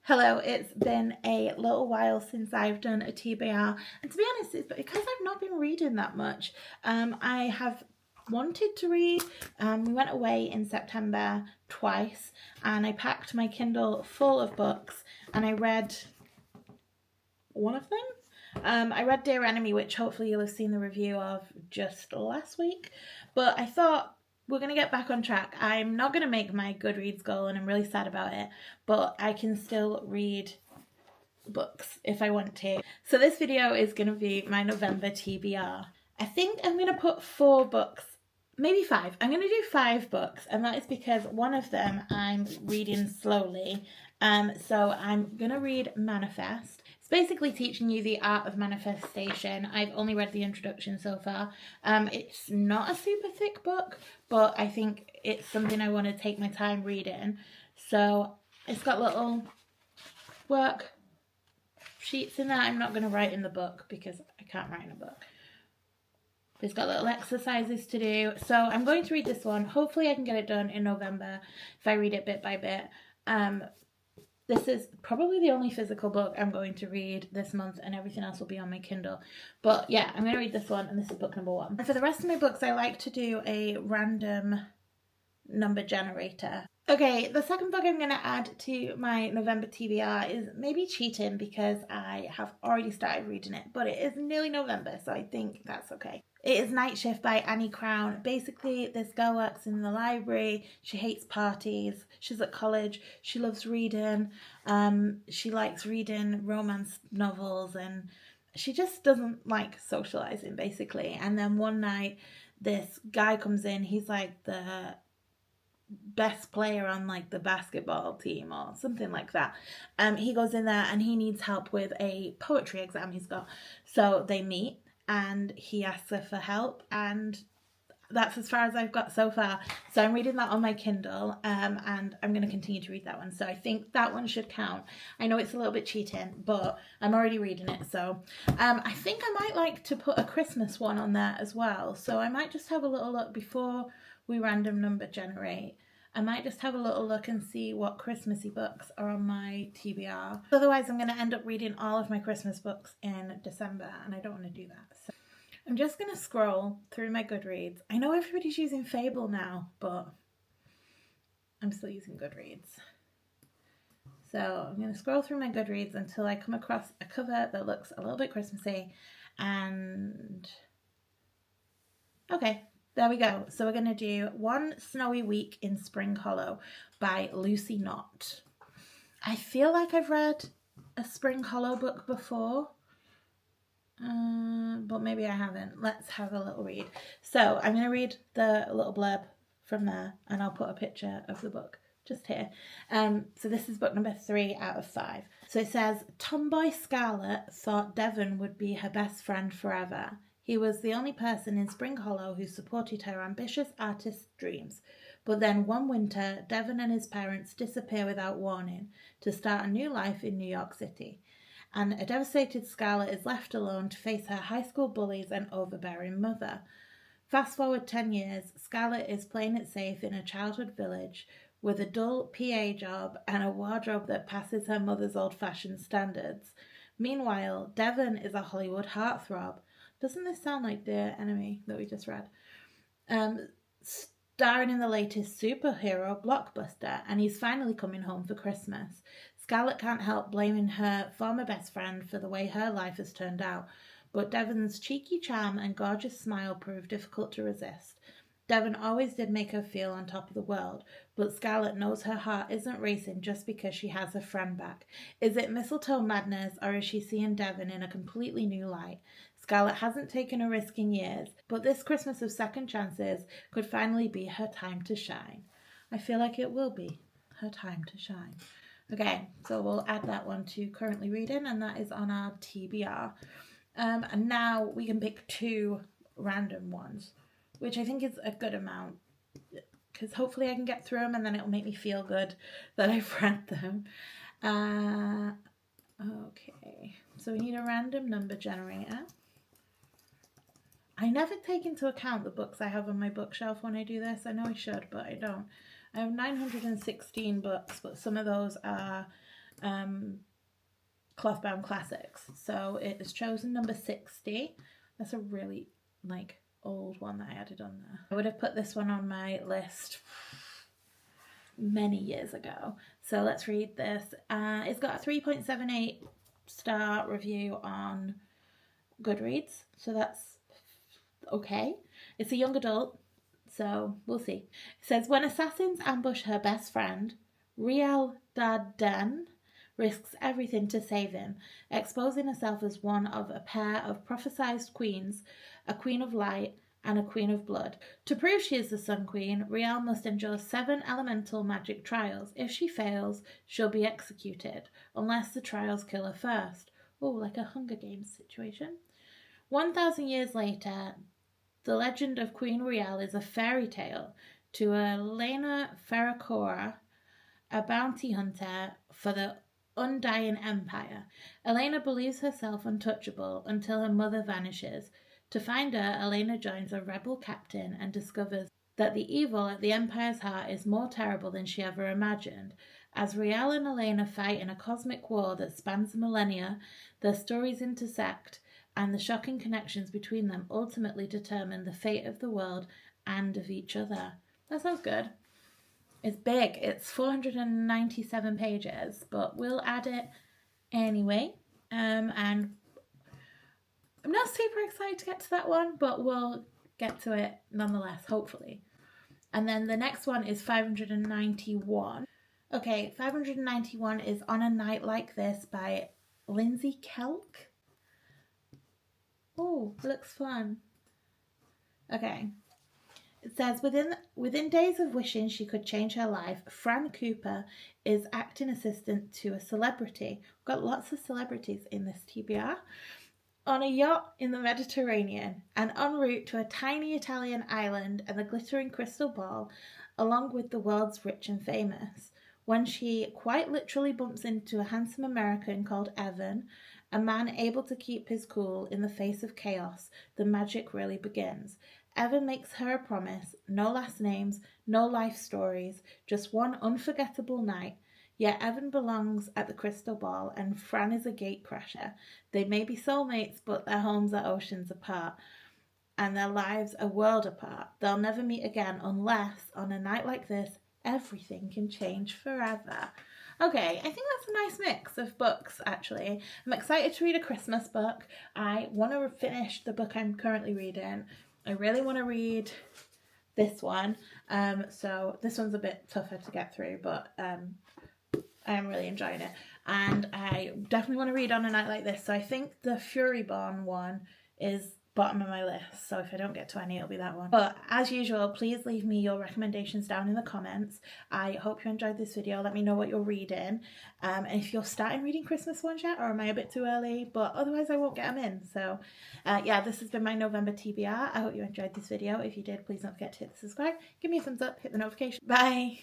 Hello, it's been a little while since I've done a TBR, and to be honest, it's because I've not been reading that much. I have wanted to read. We went away in September twice, and I packed my Kindle full of books, and I read one of them. I read Dear Enemy, which hopefully you'll have seen the review of just last week, but I thought we're going to get back on track. I'm not going to make my Goodreads goal, and I'm really sad about it, but I can still read books if I want to. So this video is going to be my November TBR. I think I'm going to put 4 books, maybe 5. I'm going to do 5 books, and that is because one of them I'm reading slowly. So I'm going to read Manifest. It's basically teaching you the art of manifestation. I've only read the introduction so far. It's not a super thick book, but I think it's something I want to take my time reading. So it's got little work sheets in there. I'm not going to write in the book because I can't write in a book. It's got little exercises to do. So I'm going to read this one. Hopefully I can get it done in November if I read it bit by bit. This is probably the only physical book I'm going to read this month, and everything else will be on my Kindle. But yeah, I'm going to read this one, and this is book number 1. And for the rest of my books, I like to do a random number generator. Okay, the second book I'm going to add to my November TBR is maybe cheating because I have already started reading it, but it is nearly November, so I think that's okay. It is Night Shift by Annie Crown. Basically, this girl works in the library. She hates parties. She's at college. She loves reading. She likes reading romance novels, and she just doesn't like socializing, basically. And then one night, this guy comes in. He's like the best player on like the basketball team or something like that. He goes in there and he needs help with a poetry exam he's got. So they meet and he asks her for help, and that's as far as I've got so far. So I'm reading that on my Kindle, and I'm going to continue to read that one. So I think that one should count. I know it's a little bit cheating, but I'm already reading it. So I think I might like to put a Christmas one on there as well. So I might just have a little look before we random number generate. I might just have a little look and see what Christmassy books are on my TBR. Otherwise, I'm going to end up reading all of my Christmas books in December, and I don't want to do that. So I'm just going to scroll through my Goodreads. I know everybody's using Fable now, but I'm still using Goodreads. So I'm going to scroll through my Goodreads until I come across a cover that looks a little bit Christmassy. And okay, there we go. So we're going to do One Snowy Week in Spring Hollow by Lucy Knott. I feel like I've read a Spring Hollow book before, but maybe I haven't. Let's have a little read. So I'm going to read the little blurb from there, and I'll put a picture of the book just here. So this is book number 3 out of 5. So it says, Tomboy Scarlett thought Devon would be her best friend forever. He was the only person in Spring Hollow who supported her ambitious artist dreams. But then one winter, Devon and his parents disappear without warning to start a new life in New York City. And a devastated Scarlett is left alone to face her high school bullies and overbearing mother. Fast forward 10 years, Scarlett is playing it safe in a childhood village with a dull PA job and a wardrobe that passes her mother's old-fashioned standards. Meanwhile, Devon is a Hollywood heartthrob. Doesn't this sound like Dear Enemy that we just read? Starring in the latest superhero blockbuster, and he's finally coming home for Christmas. Scarlett can't help blaming her former best friend for the way her life has turned out, but Devon's cheeky charm and gorgeous smile prove difficult to resist. Devon always did make her feel on top of the world, but Scarlett knows her heart isn't racing just because she has her friend back. Is it mistletoe madness, or is she seeing Devon in a completely new light? Scarlett hasn't taken a risk in years, but this Christmas of second chances could finally be her time to shine. I feel like it will be her time to shine. Okay, so we'll add that one to currently reading, and that is on our TBR. And now we can pick 2 random ones, which I think is a good amount, because hopefully I can get through them and then it'll make me feel good that I've read them. Okay, so we need a random number generator. I never take into account the books I have on my bookshelf when I do this. I know I should, but I don't. I have 916 books, but some of those are cloth-bound classics. So it is chosen number 60. That's a really like old one that I added on there. I would have put this one on my list many years ago. So let's read this. It's got a 3.78 star review on Goodreads, so that's okay. It's a young adult, so we'll see. It says, when assassins ambush her best friend, Rial Dardan risks everything to save him, exposing herself as one of a pair of prophesized queens, a queen of light and a queen of blood. To prove she is the Sun Queen, Rial must endure 7 elemental magic trials. If she fails, she'll be executed, unless the trials kill her first. Oh, like a Hunger Games situation. 1,000 years later, the legend of Queen Rial is a fairy tale to Elena Ferracora, a bounty hunter for the Undying Empire. Elena believes herself untouchable until her mother vanishes. To find her, Elena joins a rebel captain and discovers that the evil at the Empire's heart is more terrible than she ever imagined. As Rial and Elena fight in a cosmic war that spans millennia, their stories intersect, and the shocking connections between them ultimately determine the fate of the world and of each other. That sounds good. It's big. It's 497 pages, but we'll add it anyway. And I'm not super excited to get to that one, but we'll get to it nonetheless, hopefully. And then the next one is 591. Okay, 591 is On a Night Like This by Lindsay Kelk. Oh, looks fun. Okay. It says, within days of wishing she could change her life, Fran Cooper is acting assistant to a celebrity. We've got lots of celebrities in this TBR. On a yacht in the Mediterranean and en route to a tiny Italian island and the glittering crystal ball, along with the world's rich and famous, when she quite literally bumps into a handsome American called Evan, a man able to keep his cool in the face of chaos, the magic really begins. Evan makes her a promise, no last names, no life stories, just one unforgettable night. Yet Evan belongs at the crystal ball and Fran is a gatecrasher. They may be soulmates, but their homes are oceans apart and their lives a world apart. They'll never meet again unless, on a night like this, everything can change forever. Okay, I think that's a nice mix of books, actually. I'm excited to read a Christmas book. I want to finish the book I'm currently reading. I really want to read this one. So this one's a bit tougher to get through, but I am really enjoying it. And I definitely want to read On a Night Like This. So I think the Furyborn one is bottom of my list, so if I don't get to any, it'll be that one. But as usual, please leave me your recommendations down in the comments. I hope you enjoyed this video. Let me know what you're reading, and if you're starting reading Christmas ones yet, or am I a bit too early? But otherwise I won't get them in. So yeah, this has been my November TBR. I hope you enjoyed this video. If you did, please don't forget to hit the subscribe, give me a thumbs up, hit the notification. Bye.